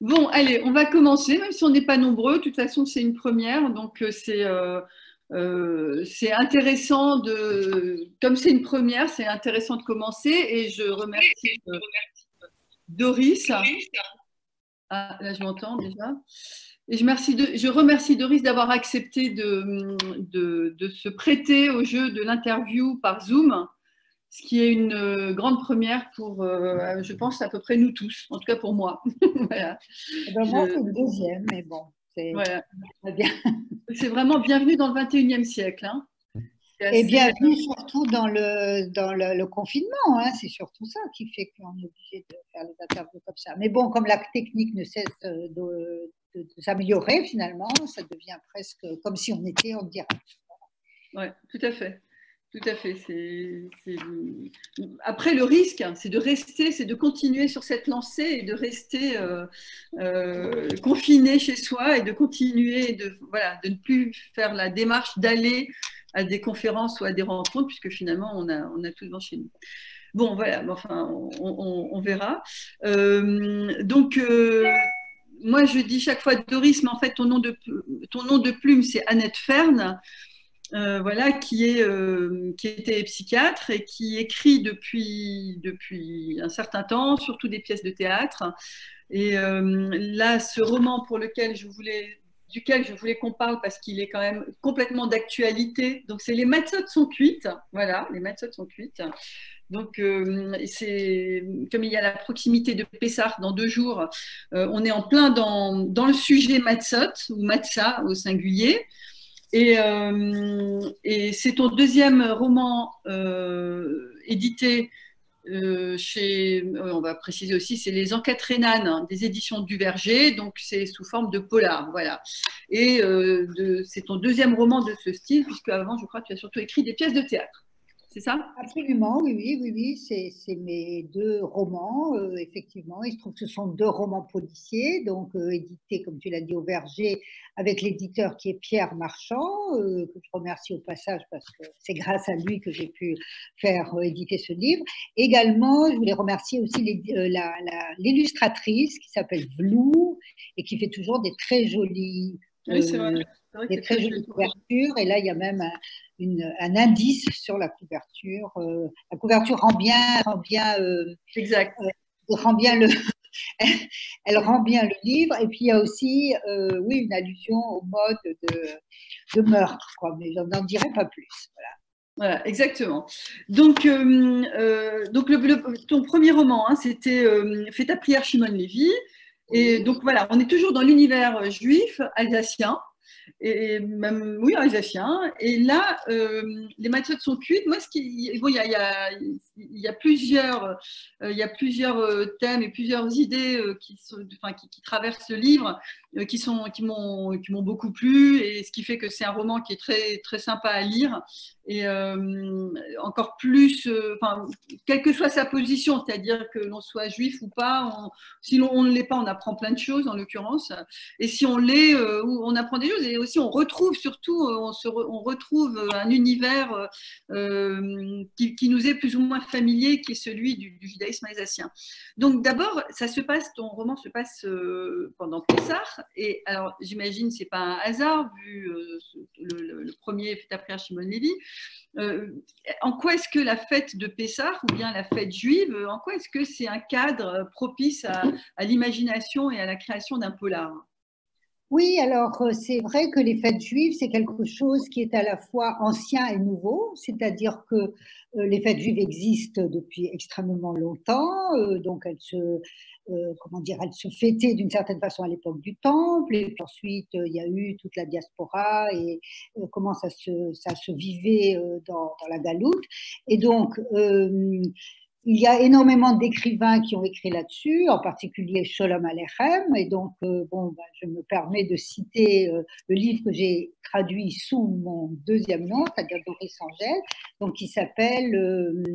Bon, allez, on va commencer, même si on n'est pas nombreux. De toute façon, c'est une première, donc c'est intéressant comme c'est une première, c'est intéressant de commencer. Et je remercie Doris. Ah, là, je m'entends déjà. Et je remercie Doris d'avoir accepté de se prêter au jeu de l'interview par Zoom, ce qui est une grande première pour, je pense, à peu près nous tous, en tout cas pour moi. Voilà. Eh ben moi, c'est le deuxième, mais bon, c'est Voilà. bien. C'est vraiment bienvenue dans le 21e siècle. Hein. Et bienvenue surtout dans le confinement, hein, c'est surtout ça qui fait qu'on est obligé de faire les interviews comme ça. Mais bon, comme la technique ne cesse de s'améliorer finalement, ça devient presque comme si on était en direct. Oui, tout à fait. Tout à fait. Après, le risque, c'est de rester, c'est de continuer sur cette lancée et de rester confiné chez soi et de continuer voilà, de ne plus faire la démarche d'aller à des conférences ou à des rencontres, puisque finalement, on a tout devant chez nous. Bon, voilà, enfin, on verra. Moi, je dis chaque fois Doris, mais en fait, ton nom de plume, c'est Annette Fern. Voilà, qui était psychiatre et qui écrit depuis un certain temps, surtout des pièces de théâtre. Et là, ce roman duquel je voulais qu'on parle parce qu'il est quand même complètement d'actualité. Donc, c'est Les matzot sont cuites. Voilà, les matzot sont cuites. Donc, comme il y a la proximité de Pessah dans 2 jours, on est en plein dans le sujet matzot ou matzah au singulier. Et c'est ton deuxième roman édité on va préciser aussi, c'est Les Enquêtes rhénanes, hein, des éditions du Verger, donc c'est sous forme de polar, voilà. Et c'est ton deuxième roman de ce style, puisque avant, je crois que tu as surtout écrit des pièces de théâtre, c'est ça? Absolument, oui, c'est mes 2 romans, effectivement. Il se trouve que ce sont 2 romans policiers, donc édités, comme tu l'as dit, au Verger, avec l'éditeur qui est Pierre Marchand, que je remercie au passage parce que c'est grâce à lui que j'ai pu faire éditer ce livre. Également, je voulais remercier aussi l'illustratrice qui s'appelle Blue et qui fait toujours des très jolies Oui, c'est vrai. des très jolies couvertures. Et là, il y a même un indice sur la couverture. La couverture Exact. rend bien le, elle rend bien le livre. Et puis, il y a aussi, oui, une allusion au mode de meurtre, quoi. Mais je n'en dirai pas plus. Voilà. Voilà, exactement. Donc ton premier roman, hein, c'était Fais ta prière, Shimon Lévi. Et donc voilà, on est toujours dans l'univers juif alsacien. Et même, oui, alsacien. Et là, les matzot sont cuites. Moi, bon, il y a plusieurs thèmes et plusieurs idées qui traversent ce livre, qui m'ont beaucoup plu. Et ce qui fait que c'est un roman qui est très, très sympa à lire. Et encore plus, quelle que soit sa position, c'est-à-dire que l'on soit juif ou pas, si on ne l'est pas, on apprend plein de choses en l'occurrence. Et si on l'est, on apprend des choses et aussi on retrouve surtout, on retrouve un univers qui nous est plus ou moins familier, qui est celui du judaïsme alsacien. Donc d'abord, ton roman se passe pendant Pessah. Et alors j'imagine c'est pas un hasard vu le premier Feta Prière Shimon Lévi. En quoi est-ce que la fête de Pessah ou bien la fête juive, en quoi est-ce que c'est un cadre propice à l'imagination et à la création d'un polar? Oui, alors c'est vrai que les fêtes juives, c'est quelque chose qui est à la fois ancien et nouveau, c'est-à-dire que les fêtes juives existent depuis extrêmement longtemps, donc comment dire, elles se fêtaient d'une certaine façon à l'époque du Temple, et puis ensuite il y a eu toute la diaspora et comment ça se vivait dans la Galoute. Et donc, il y a énormément d'écrivains qui ont écrit là-dessus, en particulier Sholom Aleichem. Et donc, je me permets de citer le livre que j'ai traduit sous mon deuxième nom, c'est-à-dire Doris Angel, donc qui s'appelle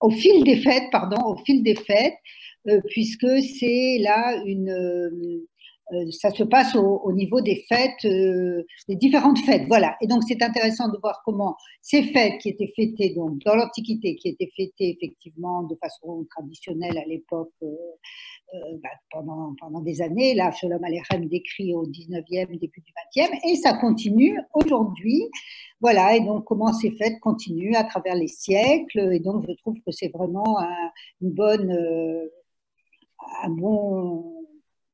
Au fil des fêtes, puisque c'est là ça se passe au niveau des fêtes, des différentes fêtes. Voilà. Et donc, c'est intéressant de voir comment ces fêtes qui étaient fêtées donc, dans l'Antiquité, qui étaient fêtées effectivement de façon traditionnelle à l'époque, pendant des années. Là, Sholom Aleichem décrit au 19e, début du 20e, et ça continue aujourd'hui. Voilà, et donc comment ces fêtes continuent à travers les siècles. Et donc, je trouve que c'est vraiment une bonne, un bon,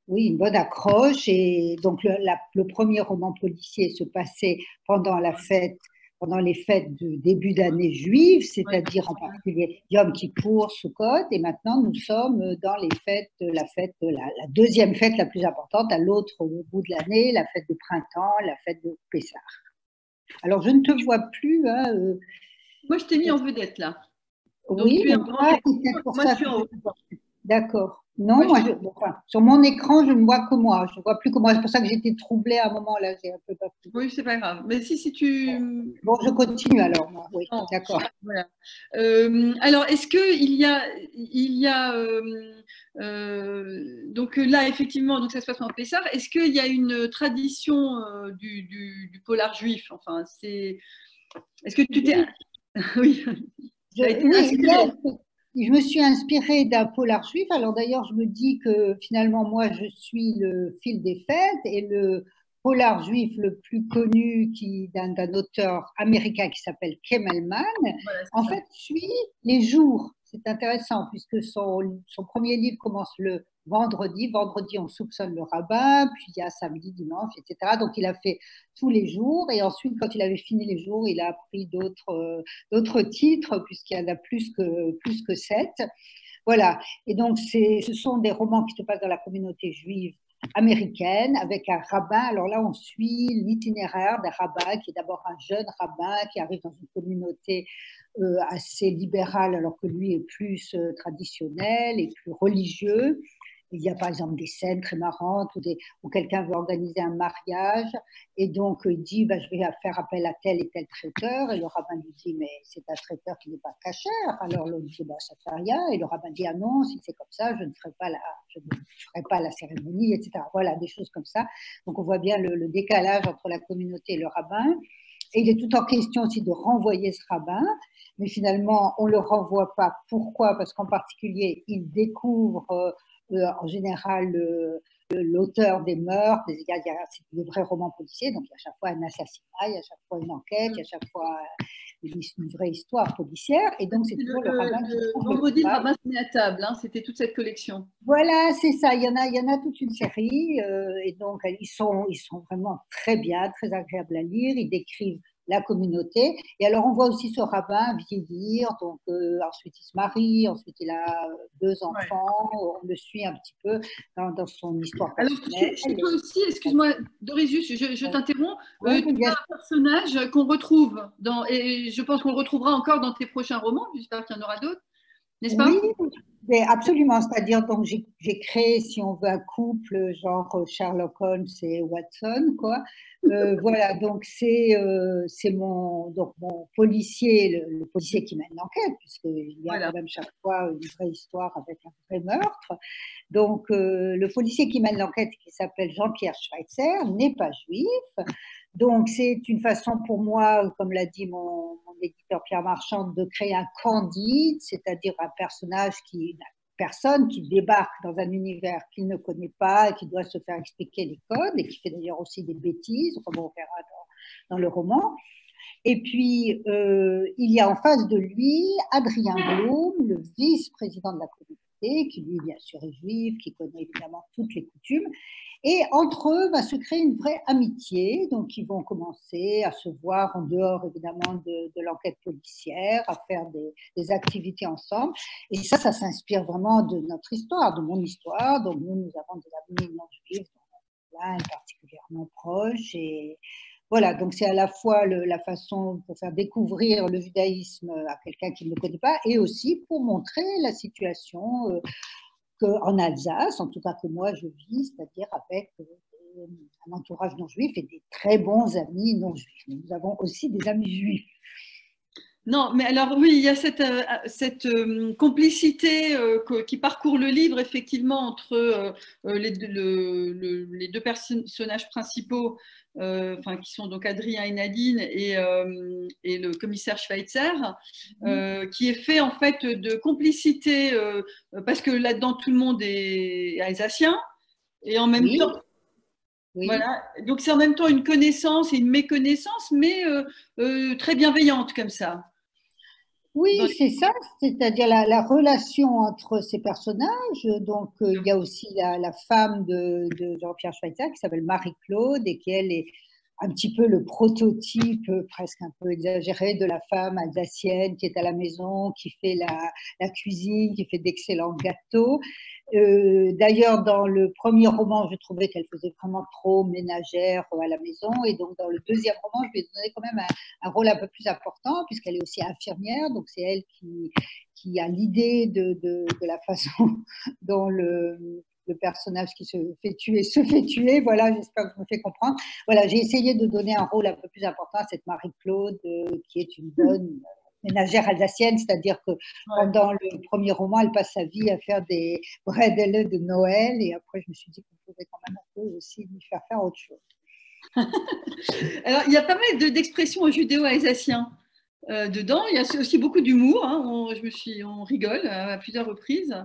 oui, une bonne accroche. Et donc, le premier roman policier se passait pendant la fête, pendant les fêtes de début d'année juive, c'est-à-dire en particulier Yom Kippour, Sukkot, et maintenant nous sommes dans les fêtes, la deuxième fête la plus importante, à l'autre bout de l'année, la fête de printemps, la fête de Pessah. Alors, je ne te vois plus. Hein, Moi, je t'ai mis en vedette là. Donc, oui, tu es en grand écran. Moi, je suis en haut. D'accord. Non, moi, sur mon écran, je ne vois que moi. Je ne vois plus que moi. C'est pour ça que j'étais troublée à un moment là. J'ai un peu pas pris. Oui, c'est pas grave. Mais si tu. Bon, je continue alors. Moi. Oui, d'accord. Voilà. Alors, est-ce qu'il y a donc là, effectivement, donc ça se passe en Pessah. Est-ce qu'il y a une tradition du polar juif? Enfin, est-ce que tu t'es. Oui. Je me suis inspirée d'un polar juif. Alors d'ailleurs, je me dis que finalement, moi, je suis le fil des fêtes et le polar juif le plus connu d'un auteur américain qui s'appelle Kemalman, en fait, suit les jours. C'est intéressant puisque son premier livre commence le vendredi. Vendredi, on soupçonne le rabbin, puis il y a samedi, dimanche, etc. Donc, il a fait tous les jours. Et ensuite, quand il avait fini les jours, il a appris d'autres titres, puisqu'il y en a plus que 7. Voilà. Et donc, ce sont des romans qui se passent dans la communauté juive américaine avec un rabbin. Alors là, on suit l'itinéraire d'un rabbin qui est d'abord un jeune rabbin qui arrive dans une communauté assez libérale alors que lui est plus traditionnel et plus religieux. Il y a par exemple des scènes très marrantes où quelqu'un veut organiser un mariage et donc il dit bah, je vais faire appel à tel et tel traiteur et le rabbin lui dit mais c'est un traiteur qui n'est pas cachère. Alors l'autre dit bah, ça fait rien et le rabbin dit ah non si c'est comme ça je ne ferai pas la cérémonie, etc. Voilà des choses comme ça. Donc on voit bien le décalage entre la communauté et le rabbin. Et il est tout en question aussi de renvoyer ce rabbin, mais finalement on ne le renvoie pas. Pourquoi? Parce qu'en particulier il découvre en général l'auteur des meurtres, c'est des vrais romans policiers, donc il y a à chaque fois un assassinat, il y a à chaque fois une enquête, il y a à chaque fois une vraie histoire policière, et donc c'est toujours le rabbin qui trouve vendredi, le rabbin se met à table, hein, c'était toute cette collection. Voilà, c'est ça, il y en a toute une série, et donc ils sont vraiment très bien, très agréables à lire, ils décrivent la communauté. Et alors, on voit aussi ce rabbin vieillir. Donc, ensuite, il se marie. Ensuite, il a 2 enfants. On le suit un petit peu dans son histoire personnelle. Alors, toi aussi, excuse-moi, Doris, je t'interromps. Tu as un personnage qu'on retrouve et je pense qu'on le retrouvera encore dans tes prochains romans. J'espère qu'il y en aura d'autres, n'est-ce pas? Oui, absolument. C'est-à-dire, donc, j'ai créé, si on veut, un couple genre Sherlock Holmes et Watson, quoi. Voilà, donc c'est mon policier, le policier qui mène l'enquête, puisqu'il y a quand même chaque fois une vraie histoire avec un vrai meurtre. Donc, le policier qui mène l'enquête, qui s'appelle Jean-Pierre Schweitzer, n'est pas juif. Donc, c'est une façon pour moi, comme l'a dit mon éditeur Pierre Marchand, de créer un candide, c'est-à-dire un personnage une personne qui débarque dans un univers qu'il ne connaît pas et qui doit se faire expliquer les codes et qui fait d'ailleurs aussi des bêtises, comme on verra dans le roman. Et puis, il y a en face de lui Adrien Blum, le vice-président de la communauté, qui lui, bien sûr, est juif, qui connaît évidemment toutes les coutumes. Et entre eux va se créer une vraie amitié. Donc, ils vont commencer à se voir en dehors, évidemment, de l'enquête policière, à faire des activités ensemble. Et ça s'inspire vraiment de notre histoire, de mon histoire. Donc, nous avons des amis non-juifs, l'un est particulièrement proche. Et voilà, donc c'est à la fois la façon pour faire découvrir le judaïsme à quelqu'un qui ne le connaît pas et aussi pour montrer la situation en Alsace, en tout cas que moi je vis, c'est-à-dire avec un entourage non juif et des très bons amis non juifs. Nous avons aussi des amis juifs. Non, mais alors oui, il y a cette complicité qui parcourt le livre, effectivement, entre les deux personnages principaux, enfin, qui sont donc Adrien et Nadine, et le commissaire Schweitzer, qui est fait en fait de complicité, parce que là-dedans, tout le monde est alsacien, et en même Oui, temps, oui. voilà, donc c'est en même temps une connaissance et une méconnaissance, mais très bienveillante comme ça. Oui, c'est ça, c'est-à-dire la relation entre ces personnages. Donc, il y a aussi la femme de Jean-Pierre Schweitzer qui s'appelle Marie-Claude et qui, elle, est un petit peu le prototype, presque un peu exagéré, de la femme alsacienne qui est à la maison, qui fait la cuisine, qui fait d'excellents gâteaux. D'ailleurs, dans le premier roman, je trouvais qu'elle faisait vraiment trop ménagère à la maison. Et donc, dans le deuxième roman, je lui ai donné quand même un rôle un peu plus important, puisqu'elle est aussi infirmière. Donc, c'est elle qui a l'idée de la façon dont le personnage qui se fait tuer. Voilà, j'espère que je me fais comprendre. Voilà, j'ai essayé de donner un rôle un peu plus important à cette Marie-Claude, qui est une bonne ménagère alsacienne, c'est-à-dire que Ouais. pendant le premier roman, elle passe sa vie à faire des bredele de Noël, et après, je me suis dit qu'on pouvait quand même un peu aussi lui faire autre chose. Alors, il y a pas mal d'expressions judéo-alsaciens dedans. Il y a aussi beaucoup d'humour. Hein. On rigole à plusieurs reprises.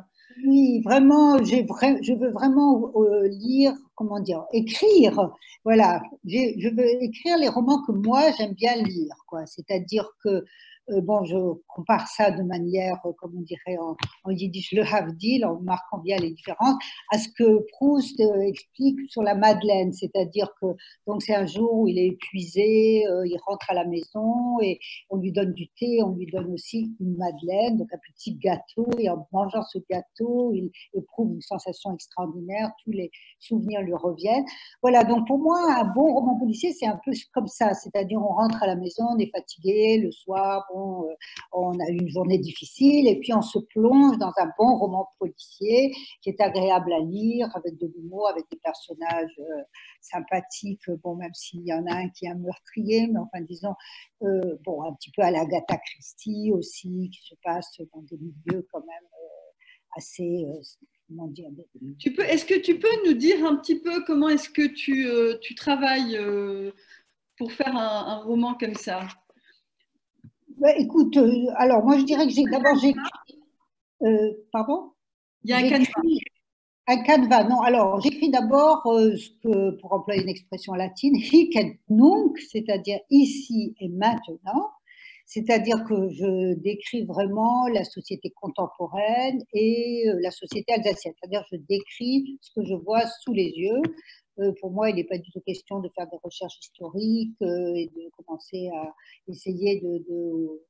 Oui, vraiment, je veux vraiment lire, comment dire, écrire. Voilà, je veux écrire les romans que moi j'aime bien lire, quoi. C'est-à-dire que, bon, je compare ça de manière, comme on dirait en yiddish, le havdil, en marquant bien les différences, à ce que Proust explique sur la Madeleine. C'est-à-dire que, donc, c'est un jour où il est épuisé, il rentre à la maison et on lui donne du thé, on lui donne aussi une madeleine, donc un petit gâteau, et en mangeant ce gâteau, il éprouve une sensation extraordinaire, tous les souvenirs lui reviennent. Voilà, donc pour moi, un bon roman policier, c'est un peu comme ça, c'est-à-dire on rentre à la maison, on est fatigué, le soir, bon, on a eu une journée difficile, et puis on se plonge dans un bon roman policier qui est agréable à lire, avec de l'humour, avec des personnages sympathiques, bon, même s'il y en a un qui est un meurtrier, mais enfin, disons, bon, un petit peu à l'Agatha Christie aussi, qui se passe dans des milieux quand même assez, comment dire, Est-ce que tu peux nous dire un petit peu comment est-ce que tu travailles pour faire un roman comme ça? bah, écoute, alors moi je dirais que d'abord j'écris, pardon, Il y a un canevas. j'écris un canevas. Non, alors j'écris d'abord ce que, pour employer une expression latine, hic et nunc, c'est-à-dire ici et maintenant. C'est-à-dire que je décris vraiment la société contemporaine et la société alsacienne. C'est-à-dire que je décris ce que je vois sous les yeux. Pour moi, il n'est pas du tout question de faire des recherches historiques et de commencer à essayer de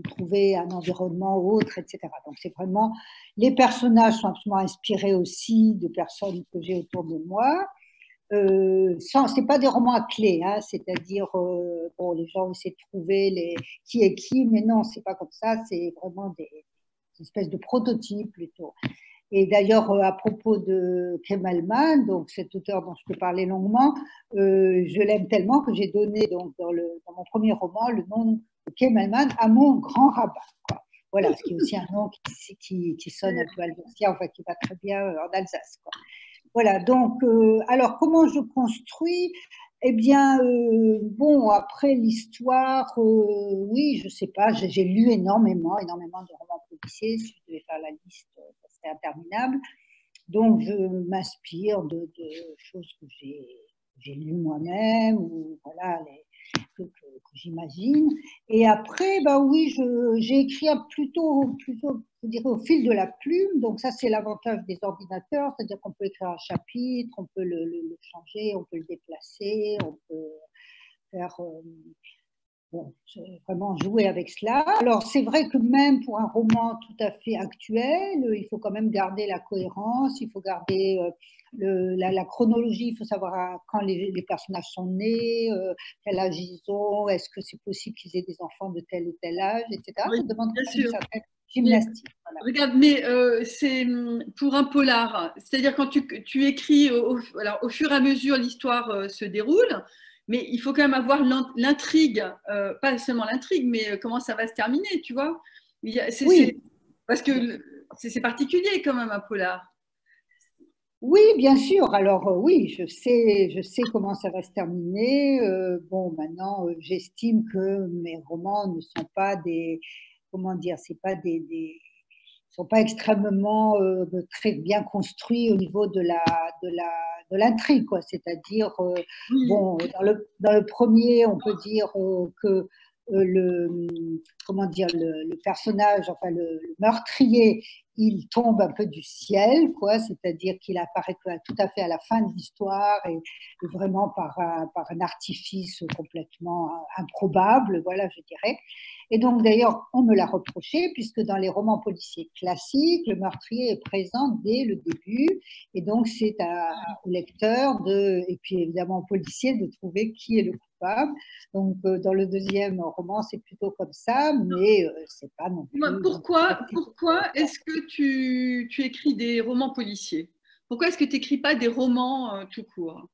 trouver un environnement autre, etc. Donc c'est vraiment, les personnages sont absolument inspirés aussi de personnes que j'ai autour de moi. C'est pas des romans à clé, hein, c'est-à-dire bon, les gens essaient de trouver qui est qui, mais non, c'est pas comme ça, c'est vraiment des espèces de prototypes plutôt. Et d'ailleurs, à propos de Kemalman, donc cet auteur dont je peux parler longuement, je l'aime tellement que j'ai donné donc dans mon premier roman le nom de Kemalman à mon grand rabbin. Quoi. Voilà, ce qui est aussi un nom qui sonne un peu alsacien, enfin qui va très bien en Alsace. Quoi. Voilà, donc, alors comment je construis? Eh bien, bon, après l'histoire, oui, je sais pas, j'ai lu énormément de romans policiers. Si je devais faire la liste, ça serait interminable. Donc, je m'inspire de choses que j'ai lues moi-même, ou voilà, que j'imagine. Et après, bah oui, j'ai écrit plutôt, je dirais, au fil de la plume. Donc ça, c'est l'avantage des ordinateurs, c'est-à-dire qu'on peut écrire un chapitre, on peut le changer, on peut le déplacer, on peut faire bon, vraiment jouer avec cela. Alors, c'est vrai que même pour un roman tout à fait actuel, il faut quand même garder la cohérence, il faut garder la chronologie, il faut savoir quand les personnages sont nés, quel âge ils ont, est-ce que c'est possible qu'ils aient des enfants de tel ou tel âge, etc. Oui, Ça demande bien quand même une sûr. certaine Mais, gymnastique. Voilà. regarde, mais c'est pour un polar, c'est-à-dire quand tu écris, alors, au fur et à mesure l'histoire se déroule, mais il faut quand même avoir l'intrigue, pas seulement l'intrigue, mais comment ça va se terminer, tu vois. Oui, Parce que c'est particulier quand même un polar. oui, bien sûr. Alors oui, je sais comment ça va se terminer. Bon, maintenant, j'estime que mes romans ne sont pas des, comment dire, c'est pas sont pas extrêmement très bien construits au niveau de l'intrigue, quoi. C'est-à-dire, Oui, bon, dans le premier, on peut dire que le, comment dire, le personnage, enfin le meurtrier, il tombe un peu du ciel, quoi. C'est-à-dire qu'il apparaît tout à fait à la fin de l'histoire et vraiment par un artifice complètement improbable, voilà, je dirais. Et donc, d'ailleurs, on me l'a reproché, puisque dans les romans policiers classiques, le meurtrier est présent dès le début. Et donc, c'est au lecteur, et puis évidemment au policier, de trouver qui est le coupable. Donc, dans le deuxième roman, c'est plutôt comme ça, mais c'est pas non plus. Donc, pourquoi est-ce que tu écris des romans policiers? Pourquoi est-ce que tu n'écris pas des romans tout court?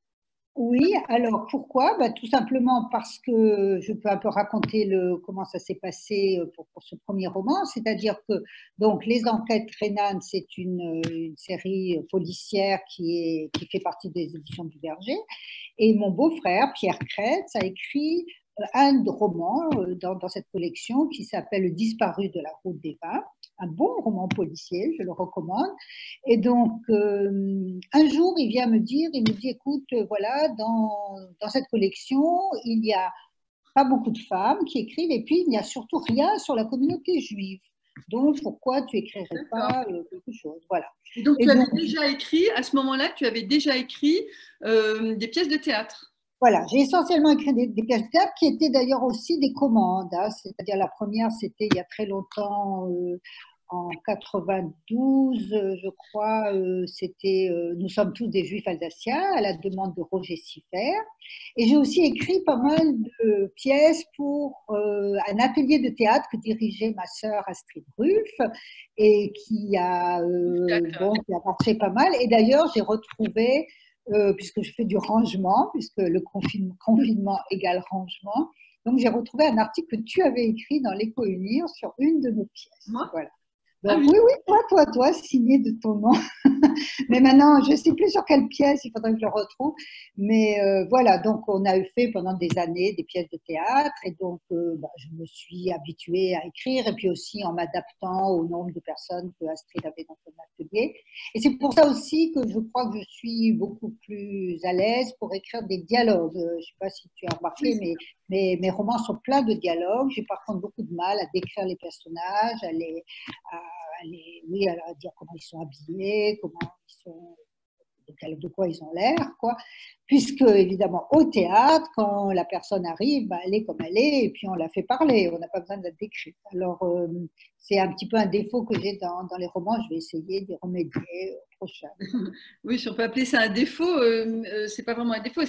oui, alors pourquoi? Bah, tout simplement parce que je peux un peu raconter comment ça s'est passé pour ce premier roman, c'est-à-dire que donc Les Enquêtes Renan, c'est une série policière qui fait partie des éditions du Verger, et mon beau-frère Pierre Kretz a écrit un roman dans cette collection qui s'appelle Le Disparu de la Route des Vins, un bon roman policier, je le recommande. Et donc, un jour, il me dit, écoute, voilà, dans cette collection, il n'y a pas beaucoup de femmes qui écrivent, et puis il n'y a surtout rien sur la communauté juive. Donc, pourquoi tu écrirais D'accord. pas quelque chose? Voilà. Et donc, Et tu avais donc, déjà écrit, à ce moment-là, tu avais déjà écrit des pièces de théâtre. voilà, j'ai essentiellement écrit des pièces de théâtre qui étaient d'ailleurs aussi des commandes, hein. C'est-à-dire la première, c'était il y a très longtemps, en 92, je crois, c'était Nous sommes tous des juifs alsaciens, à la demande de Roger Siffert. Et j'ai aussi écrit pas mal de pièces pour un atelier de théâtre que dirigeait ma sœur Astrid Rulf et Théâtre. bon, qui a marché pas mal. Et d'ailleurs, j'ai retrouvé puisque je fais du rangement, puisque le confinement égale rangement. Donc, j'ai retrouvé un article que tu avais écrit dans l'Éco-Unir sur une de nos pièces. Moi? Voilà. Ah Donc, oui. oui, oui, toi, signé de ton nom. Mais maintenant, je ne sais plus sur quelle pièce, il faudrait que je le retrouve. Mais voilà, donc on a fait pendant des années des pièces de théâtre et donc bah, je me suis habituée à écrire et puis aussi en m'adaptant au nombre de personnes que Astrid avait dans son atelier. Et c'est pour ça aussi que je crois que je suis beaucoup plus à l'aise pour écrire des dialogues. Je ne sais pas si tu as remarqué, Oui, mais mes romans sont pleins de dialogues. J'ai par contre beaucoup de mal à décrire les personnages, à oui, à dire comment ils sont habillés, comment ils sont, de quoi ils ont l'air, quoi. Puisque, évidemment, au théâtre, quand la personne arrive, bah, elle est comme elle est, et puis on la fait parler, on n'a pas besoin de la décrire. Alors, c'est un petit peu un défaut que j'ai dans les romans, je vais essayer de remédier au prochain. oui, si on peut appeler ça un défaut, c'est pas vraiment un défaut.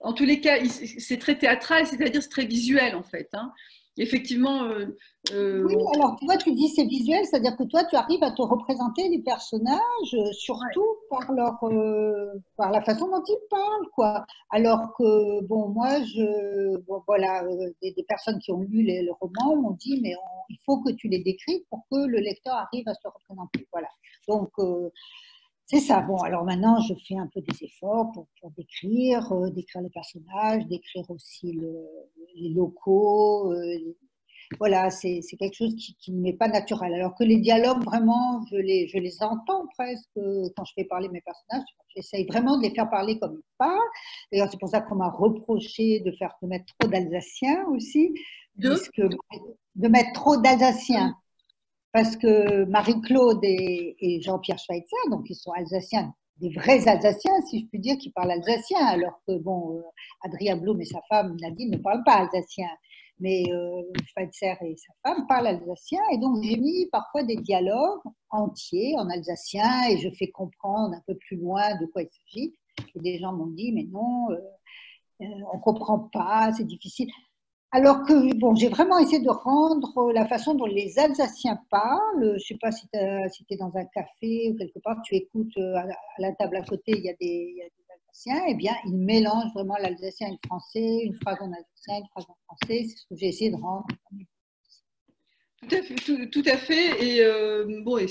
En tous les cas, c'est très théâtral, c'est-à-dire c'est très visuel en fait, hein. Effectivement, Oui, alors tu vois, tu dis c'est visuel, c'est-à-dire que toi, tu arrives à te représenter les personnages, ouais. surtout par la façon dont ils parlent, quoi. Alors que, bon, bon, voilà, des personnes qui ont lu le roman m'ont dit, mais il faut que tu les décrives pour que le lecteur arrive à se représenter. Voilà. Donc, c'est ça. Bon, alors maintenant, je fais un peu des efforts pour décrire les personnages, décrire aussi les locaux, voilà, c'est quelque chose qui ne m'est pas naturel. Alors que les dialogues, vraiment, je les entends presque quand je fais parler mes personnages. J'essaye vraiment de les faire parler comme ils parlent. D'ailleurs, c'est pour ça qu'on m'a reproché de mettre trop d'Alsaciens aussi, Deux. puisque de mettre trop d'Alsaciens. Parce que Marie-Claude et Jean-Pierre Schweitzer, donc ils sont alsaciens, des vrais Alsaciens, si je puis dire, qui parlent alsacien, alors que, bon, Adrien Blum et sa femme, Nadine, ne parlent pas alsacien. Mais Schweitzer et sa femme parlent alsacien, et donc j'ai mis parfois des dialogues entiers en alsacien, et je fais comprendre un peu plus loin de quoi il s'agit. Et des gens m'ont dit, mais non, on ne comprend pas, c'est difficile. Alors que, bon, j'ai vraiment essayé de rendre la façon dont les Alsaciens parlent. Je ne sais pas si tu es dans un café ou quelque part, tu écoutes à la table à côté, il y a des alsacien, eh bien, il mélange vraiment l'alsacien et le français, une phrase en alsacien, une phrase en français. C'est ce que j'ai essayé de rendre. Tout à fait, tout à fait. Et bon, et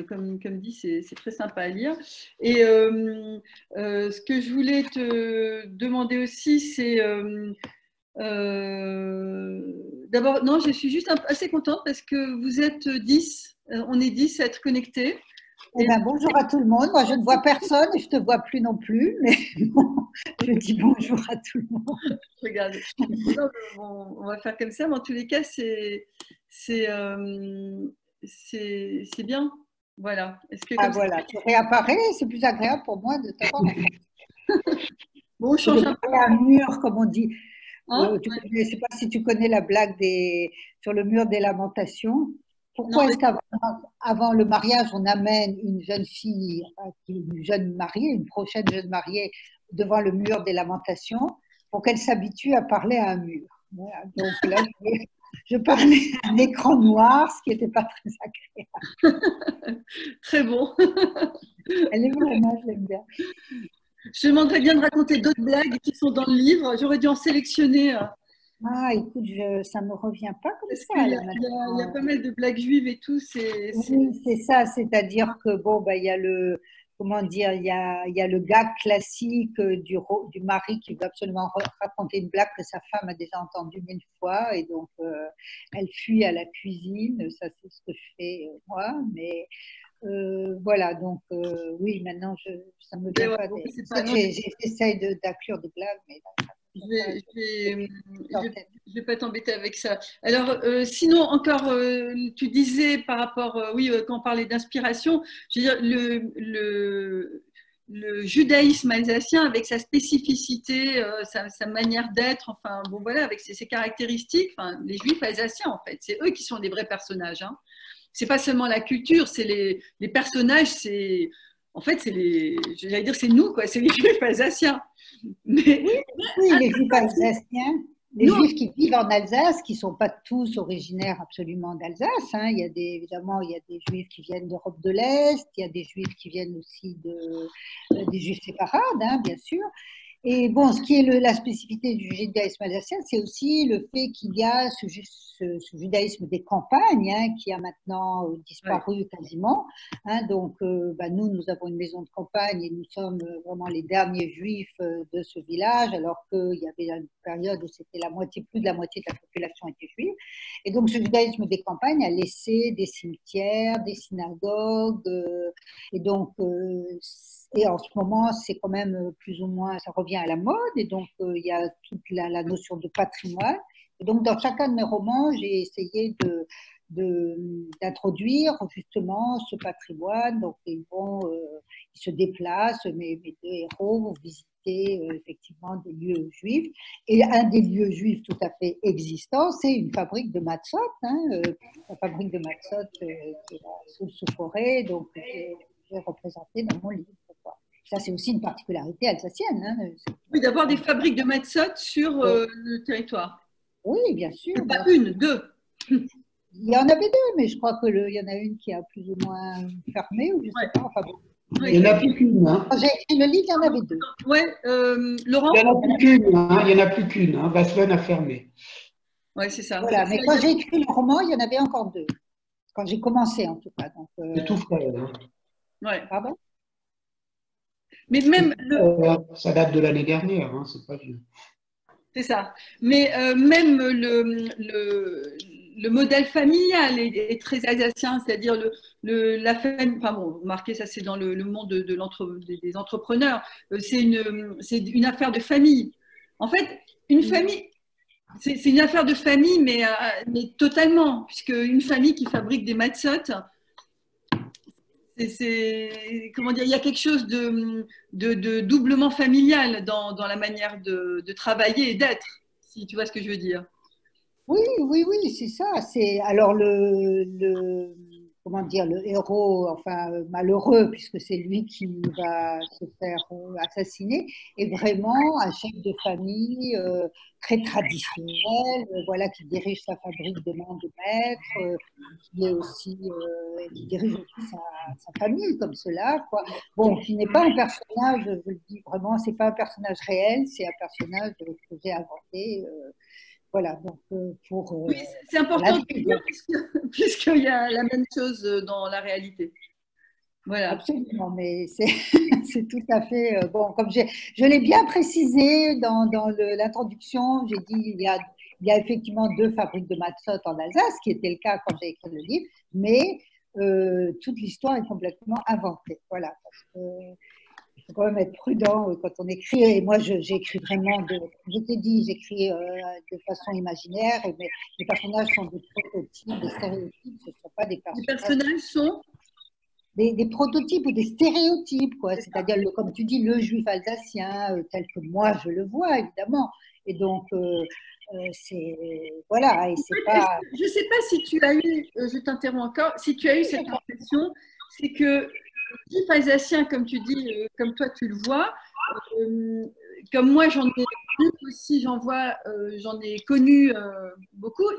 comme dit, c'est très sympa à lire. Et ce que je voulais te demander aussi, c'est d'abord, non, je suis juste assez contente parce que vous êtes 10, on est 10 à être connectés. Eh bien, bonjour à tout le monde. Moi, je ne vois personne et je ne te vois plus non plus, mais bon, je dis bonjour à tout le monde. Regarde, on va faire comme ça, mais en tous les cas, c'est bien. Voilà. Est-ce que comme Voilà, tu réapparais, c'est plus agréable pour moi de t'avoir. bon, on change un peu. Un mur, comme on dit. Hein? Je ne sais pas si tu connais la blague sur le mur des lamentations. Non, Pourquoi est-ce qu'avant le mariage, on amène une jeune fille, une jeune mariée, une prochaine jeune mariée, devant le mur des lamentations pour qu'elle s'habitue à parler à un mur? Voilà. Donc là, je parlais à un écran noir, ce qui n'était pas très agréable. très bon. Elle est vraiment, je l'aime bien. Je demanderais bien de raconter d'autres blagues qui sont dans le livre. J'aurais dû en sélectionner. Ah, écoute, ça ne me revient pas comme Parce ça. qu'il y, Là, y a pas mal de blagues juives et tout. Oui, c'est ça, c'est-à-dire que bon, il y a comment dire, il y a le gag classique du mari qui veut absolument raconter une blague que sa femme a déjà entendue 1000 fois et donc elle fuit à la cuisine. Ça, c'est ce que je fais moi, mais voilà, donc oui, maintenant ça me vient pas. J'essaye d'inclure des blagues, mais je vais pas t'embêter avec ça. Alors, sinon, encore, tu disais par rapport, oui, quand on parlait d'inspiration, je veux dire, le judaïsme alsacien, avec sa spécificité, sa manière d'être, enfin, bon, voilà, avec ses caractéristiques, enfin, les juifs alsaciens, en fait, c'est eux qui sont les vrais personnages. Hein. C'est pas seulement la culture, c'est les personnages, c'est. En fait, j'allais dire, c'est nous, quoi, c'est les juifs alsaciens. Mais, oui, les juifs alsaciens, les juifs qui vivent en Alsace, qui ne sont pas tous originaires absolument d'Alsace. Hein. Évidemment, il y a des juifs qui viennent d'Europe de l'Est, il y a des juifs qui viennent aussi des juifs séfarades, hein, bien sûr. Et bon, ce qui est la spécificité du judaïsme alsacien, c'est aussi le fait qu'il y a ce judaïsme des campagnes hein, qui a maintenant disparu quasiment. Hein, donc, nous avons une maison de campagne et nous sommes vraiment les derniers juifs de ce village, alors qu'il y avait une période où c'était plus de la moitié de la population était juive. Et donc, ce judaïsme des campagnes a laissé des cimetières, des synagogues, et donc, et en ce moment, c'est quand même plus ou moins, ça revient à la mode, et donc il y a toute la notion de patrimoine. Et donc, dans chacun de mes romans, j'ai essayé d'introduire justement ce patrimoine. Donc, ils se déplacent, mes deux héros vont visiter effectivement des lieux juifs. Et un des lieux juifs tout à fait existants, c'est une fabrique de matzot, hein, la fabrique de matzot qui est sous forêt, donc j'ai représenté dans mon livre. Ça, c'est aussi une particularité alsacienne. Hein. Oui, d'avoir des fabriques de matzot sur le territoire. Oui, bien sûr. Pas une, deux. Il y en avait deux, mais je crois qu'il y en a une qui a plus ou moins fermé, ou je ne sais pas. Enfin, bon. Il n'y en a plus qu'une. Hein. Quand j'ai écrit le livre, il y en avait deux. Oui, Laurent. Il n'y en a plus qu'une. Hein. Il n'y en a plus qu'une. Hein. Vaslen a fermé. Oui, c'est ça. Voilà, mais quand j'ai écrit le roman, il y en avait encore deux. Quand j'ai commencé, en tout cas. C'est tout frais. Hein. Ouais. Pardon ? Mais même ça date de l'année dernière, hein, c'est pas vieux. C'est ça. Mais même le modèle familial est très alsacien, c'est-à-dire la famille. Enfin bon, vous remarquez, ça c'est dans le monde des entrepreneurs. C'est une affaire de famille. En fait, une famille, c'est une affaire de famille, mais totalement, puisque une famille qui fabrique des matzot. Comment dire, il y a quelque chose de doublement familial dans la manière de travailler et d'être, si tu vois ce que je veux dire. Oui, c'est ça. Alors comment dire, le héros, enfin malheureux, puisque c'est lui qui va se faire assassiner, est vraiment un chef de famille très traditionnel, voilà, qui dirige sa fabrique de main de maître, qui est aussi, qui dirige aussi sa famille comme cela, quoi. Bon, qui n'est pas un personnage, je le dis vraiment, c'est pas un personnage réel, c'est un personnage que j'ai inventé. Voilà, donc Oui, c'est important de le dire puisqu'il y a la même chose dans la réalité. Voilà. Absolument, mais c'est tout à fait bon. Comme je l'ai bien précisé dans l'introduction, j'ai dit il y a effectivement 2 fabriques de matzot en Alsace, ce qui était le cas quand j'ai écrit le livre, mais toute l'histoire est complètement inventée. Voilà, parce que il faut quand même être prudent quand on écrit. Et moi, j'écris vraiment, je t'ai dit, j'écris de façon imaginaire. Et mes personnages sont des prototypes, des stéréotypes. Ce ne sont pas des Les personnages. personnages sont Des prototypes ou des stéréotypes, quoi. C'est-à-dire, comme tu dis, le juif alsacien, tel que moi je le vois, évidemment. Et donc, c'est. Voilà, et c'est pas. Je ne sais pas si tu as eu, je t'interromps encore, si tu as eu cette impression, c'est que le juif alsacien, comme tu dis, comme toi tu le vois, comme moi j'en ai vu aussi, j'en ai connu beaucoup.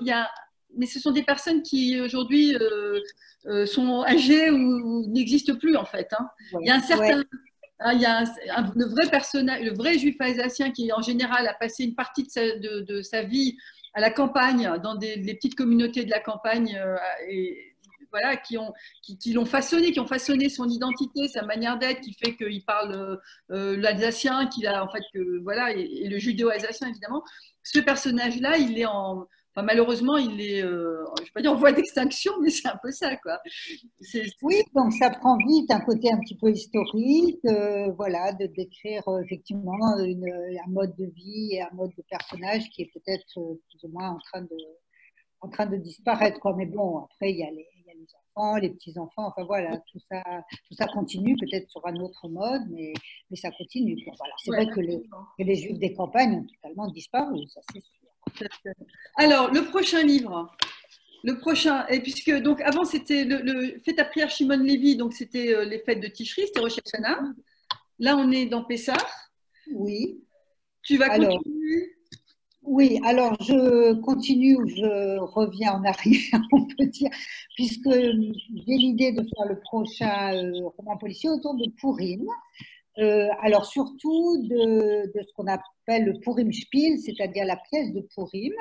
Mais ce sont des personnes qui aujourd'hui sont âgées ou n'existent plus en fait. Hein. Ouais, Il y a un certain, ouais. il y a le vrai personnage, le vrai juif alsacien qui en général a passé une partie de sa vie à la campagne, dans les petites communautés de la campagne, et voilà, qui l'ont façonné, qui ont façonné son identité, sa manière d'être, qui fait qu'il parle l'alsacien, qu'il a en fait voilà, et le judéo-alsacien évidemment. Ce personnage-là, il est enfin, malheureusement, il est, je ne vais pas dire en voie d'extinction, mais c'est un peu ça, quoi. Oui, donc ça prend vite un côté un petit peu historique, voilà, de décrire effectivement un mode de vie et un mode de personnage qui est peut-être plus ou moins en train de disparaître, quoi. Mais bon, après, il y a les enfants, les petits-enfants, enfin voilà, tout ça continue peut-être sur un autre mode, mais ça continue, quoi. Voilà. C'est Ouais, vrai que les juifs des campagnes ont totalement disparu, ça c'est sûr. alors, le prochain livre. Le prochain, et puisque donc avant c'était Fais ta prière Shimon Lévi, donc c'était les fêtes de Tishri, c'était Rosh Hashanah. Là on est dans Pessah. Oui. Tu vas Alors, continuer. oui, alors je continue ou je reviens en arrière, on peut dire, puisque j'ai l'idée de faire le prochain roman policier autour de Pourim. Alors surtout de ce qu'on appelle le Purim Spiel, c'est-à-dire la pièce de Purim.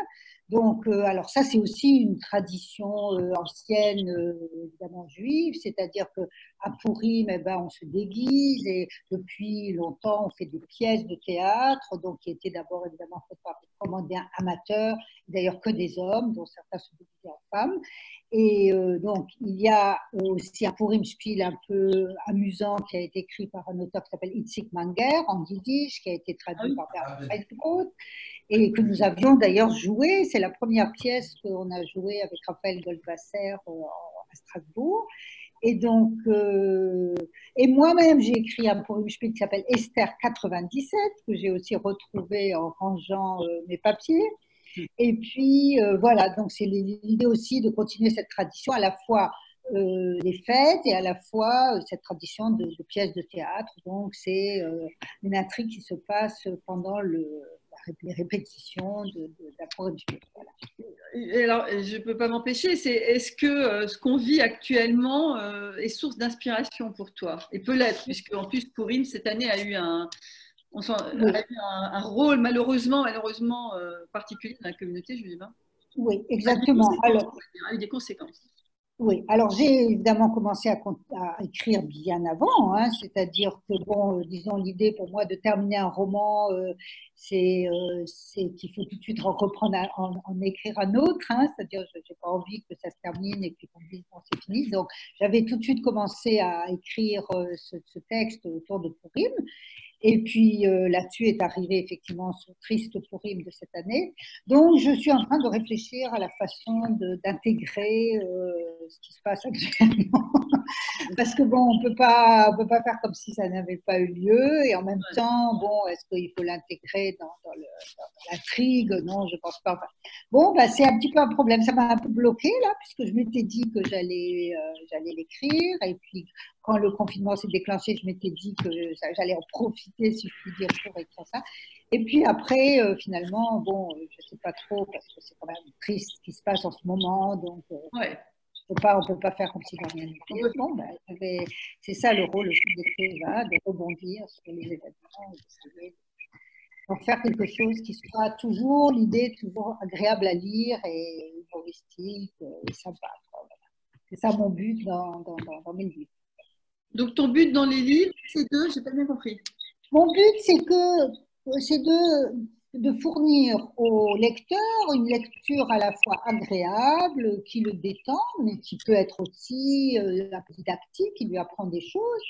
Donc, alors ça c'est aussi une tradition ancienne, évidemment juive, c'est-à-dire que à Purim, eh ben, on se déguise et depuis longtemps on fait des pièces de théâtre, donc qui étaient d'abord évidemment faites par des comédiens amateurs, d'ailleurs que des hommes, dont certains se déguisaient en femmes. Et donc, il y a aussi un Purim Spiel un peu amusant qui a été écrit par un auteur qui s'appelle Itzik Manger en yiddish, qui a été traduit par Bernard Weisbrot et que nous avions d'ailleurs joué. C'est la première pièce qu'on a jouée avec Raphaël Goldwasser à Strasbourg. Et donc, et moi-même, j'ai écrit un Purim Spiel qui s'appelle Esther 97, que j'ai aussi retrouvé en rangeant mes papiers. Et puis, voilà, donc c'est l'idée aussi de continuer cette tradition, à la fois les fêtes et à la fois cette tradition de pièces de théâtre. Donc, c'est une intrigue qui se passe pendant les répétitions d'un Purim Spiel. Voilà. Et alors, je ne peux pas m'empêcher, est-ce que ce qu'on vit actuellement est source d'inspiration pour toi? Et peut l'être, puisque en plus Purim cette année a eu un rôle malheureusement particulier dans la communauté juive. Hein. Oui, exactement. Alors, a eu des conséquences. Oui, alors j'ai évidemment commencé à écrire bien avant, hein, c'est-à-dire que, bon, disons, l'idée pour moi de terminer un roman, c'est qu'il faut tout de suite reprendre, en écrire un autre, hein, c'est-à-dire je n'ai pas envie que ça se termine et puis qu'on dise bon, c'est fini. Donc j'avais tout de suite commencé à écrire ce texte autour de Purim. Et puis là-dessus est arrivé effectivement ce triste Purim de cette année. Donc je suis en train de réfléchir à la façon d'intégrer ce qui se passe actuellement Parce que bon, on peut pas faire comme si ça n'avait pas eu lieu. Et en même temps, bon, est-ce qu'il faut l'intégrer dans l'intrigue? Non, je pense pas. Enfin, bon, bah, c'est un petit peu un problème. Ça m'a un peu bloqué là, puisque je m'étais dit que j'allais l'écrire. Et puis, quand le confinement s'est déclenché, je m'étais dit que j'allais en profiter, si je puis dire, pour écrire ça. Et puis après, finalement, bon, je sais pas trop, parce que c'est quand même triste ce qui se passe en ce moment. Donc, Ouais. on peut pas faire comme si de rien n'était. Bon, ben, c'est ça le rôle aussi d'écrivain, de rebondir sur les événements, d'essayer d'en faire quelque chose qui soit toujours l'idée, toujours agréable à lire et humoristique et sympa. Quoi, voilà. C'est ça mon but dans mes livres. Donc, ton but dans les livres, c'est j'ai pas bien compris. Mon but, c'est de fournir au lecteur une lecture à la fois agréable, qui le détend, mais qui peut être aussi un peu didactique, qui lui apprend des choses.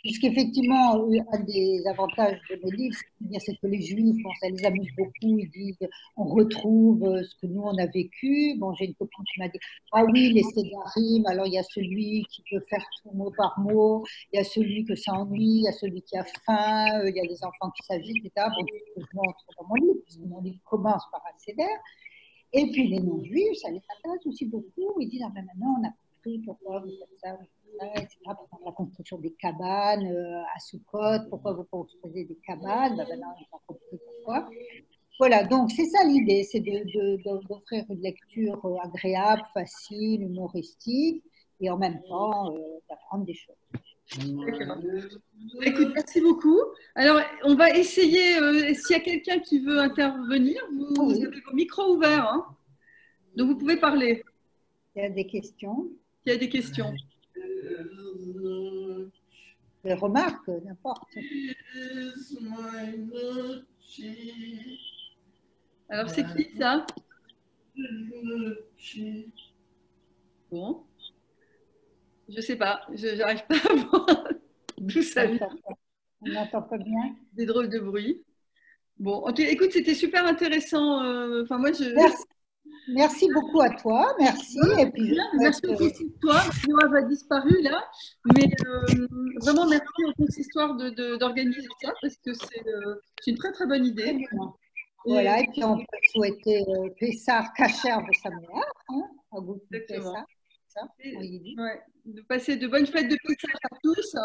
Puisqu'effectivement, un des avantages de mes livres, c'est que les Juifs, bon, ça les amuse beaucoup, ils disent on retrouve ce que nous on a vécu. Bon, j'ai une copine qui m'a dit ah oui, les Sédarim, alors il y a celui qui peut faire tout mot par mot, il y a celui que ça ennuie, il y a celui qui a faim, il y a les enfants qui s'agitent, etc. Bon, je montre dans mon livre, puisque mon livre commence par un Seder. Et puis les non-juifs, ça les intéresse aussi beaucoup. Ils disent ah ben maintenant on a compris pourquoi vous faites ça, etc. Pour la construction des cabanes à Soukot, pourquoi vous construisez des cabanes, ben maintenant on a compris pourquoi. Voilà, donc c'est ça l'idée, c'est d'offrir une lecture agréable, facile, humoristique, et en même temps d'apprendre des choses. Écoute, merci beaucoup. Alors, on va essayer, s'il y a quelqu'un qui veut intervenir, vous avez vos micros ouverts, hein, donc vous pouvez parler. Il y a des questions. Il y a des questions. Des remarques, n'importe. Alors, c'est qui ça? Bon. Je sais pas, je n'arrive pas à voir d'où ça vient. On n'entend pas bien. Des drôles de bruit. Bon, ok, écoute, c'était super intéressant. Enfin, moi, Merci beaucoup à toi, merci. Et puis, merci au consistoire. Yoav a disparu là, mais vraiment merci au consistoire d'organiser ça parce que c'est une très très bonne idée. Voilà, et puis on peut souhaiter Pessar Kacher de Saméar, hein, à goût de Pessar. Ouais, de passer de bonnes fêtes de Pessar à tous.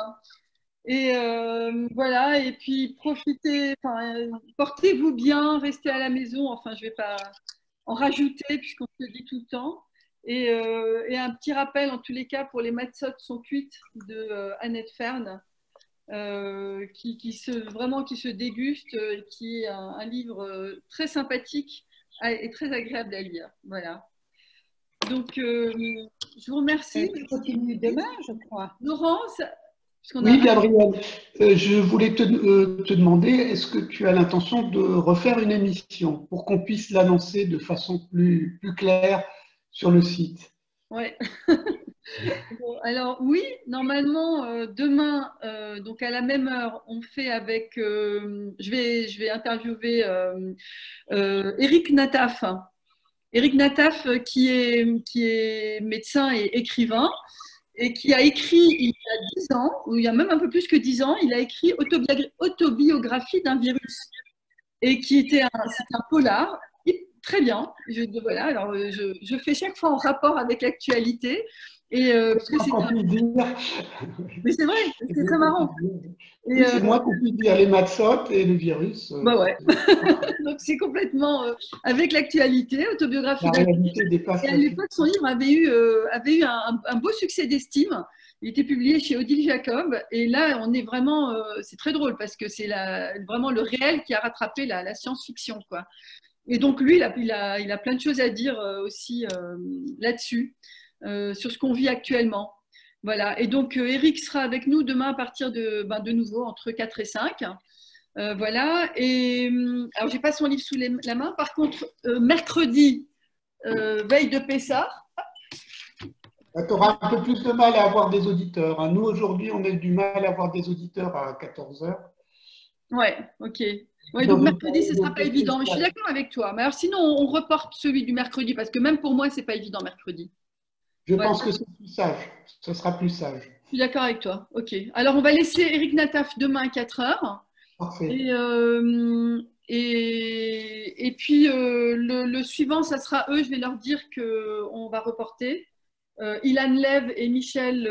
Et voilà, et puis profitez, portez-vous bien, restez à la maison. Enfin, je ne vais pas en rajouter puisqu'on se le dit tout le temps. Et un petit rappel en tous les cas pour les matzot sont cuites de Annette Fern, qui se déguste, qui est un livre très sympathique et très agréable à lire. Voilà. Donc, je vous remercie. On continue demain, je crois. Laurence. Oui, Gabrielle, je voulais te demander, est-ce que tu as l'intention de refaire une émission pour qu'on puisse l'annoncer de façon plus claire sur le site? Ouais. Bon, alors oui, normalement demain, donc à la même heure, on fait avec. Je vais interviewer Eric Nataf. Eric Nataf, qui est médecin et écrivain, et qui a écrit il y a 10 ans, ou il y a même un peu plus que 10 ans, il a écrit Autobiographie d'un virus, et qui était c'est un polar, très bien. Voilà, alors je fais chaque fois en rapport avec l'actualité. Et parce que mais c'est vrai, c'est très marrant. Oui, c'est moi qu'on peut dire les matzot et le virus. Bah ouais. Donc c'est complètement avec l'actualité, autobiographie. Et à l'époque, son livre avait eu un beau succès d'estime. Il était publié chez Odile Jacob. Et là, on est vraiment, c'est très drôle parce que c'est vraiment le réel qui a rattrapé la science-fiction, quoi. Et donc lui, il a plein de choses à dire aussi là-dessus. Sur ce qu'on vit actuellement. Voilà. Et donc, Eric sera avec nous demain à partir de nouveau entre 4 et 5. Voilà. Et alors, je n'ai pas son livre sous la main. Par contre, mercredi, veille de Pessah. Tu auras un peu plus de mal à avoir des auditeurs. Nous, aujourd'hui, on a du mal à avoir des auditeurs à 14 h. Ouais, ok. Ouais, donc mercredi, ce ne sera pas évident. Mais je suis d'accord avec toi. Mais alors, sinon, on reporte celui du mercredi parce que même pour moi, ce n'est pas évident mercredi. Je pense que c'est plus sage. Ce sera plus sage. Je suis d'accord avec toi. Ok. Alors, on va laisser Eric Nataf demain à 4 heures. Parfait. Et puis, le suivant, ça sera eux. Je vais leur dire qu'on va reporter. Ilan Lev et Michel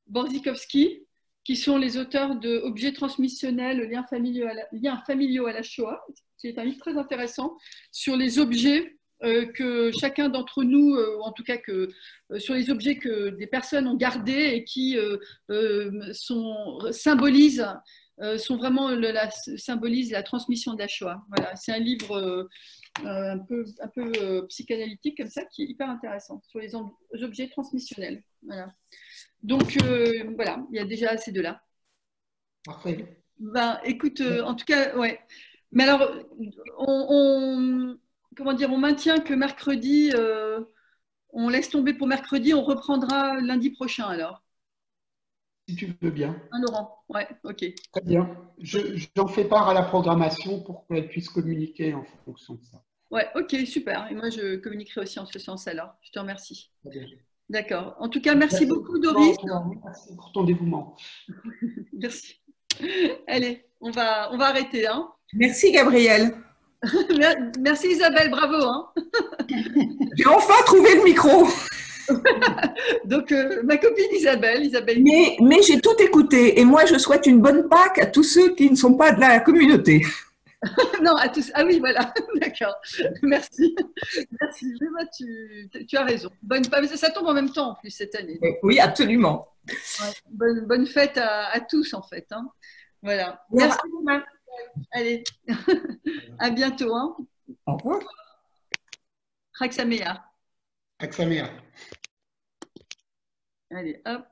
Borzikowski, qui sont les auteurs de Objets transmissionnels, liens familiaux à la Shoah, qui est un livre très intéressant sur les objets que chacun d'entre nous, en tout cas sur les objets que des personnes ont gardés et qui symbolisent symbolisent la transmission de la Shoah. Voilà, c'est un livre un peu psychanalytique comme ça, qui est hyper intéressant sur les objets transmissionnels. Voilà. Donc voilà, il y a déjà ces deux-là. Parfait. Ben, écoute, en tout cas, ouais. Mais alors, comment dire, on maintient que mercredi, on laisse tomber pour mercredi, on reprendra lundi prochain alors. Si tu veux bien. Hein, Laurent? Ouais, ok. Très bien. J'en fais part à la programmation pour qu'elle puisse communiquer en fonction de ça. Ouais, ok, super. Et moi, je communiquerai aussi en ce sens alors. Je te remercie. Très bien. D'accord. En tout cas, merci beaucoup, Doris. Merci pour ton dévouement. Merci. Allez, on va arrêter. Hein. Merci, Gabrielle. Merci, Isabelle. Bravo. Hein. J'ai enfin trouvé le micro. Donc, ma copine Isabelle. Mais j'ai tout écouté. Et moi, je souhaite une bonne Pâques à tous ceux qui ne sont pas de la communauté. Non, à tous. Ah oui, voilà. D'accord. Merci. Merci. Tu as raison. Bonne Pâques. Ça tombe en même temps, en plus, cette année. Oui, absolument. Ouais, bonne fête à tous, en fait. Hein. Voilà. Merci. Allez. À bientôt. Hein. Au revoir. Raksamea. Aksamea. Allez, hop.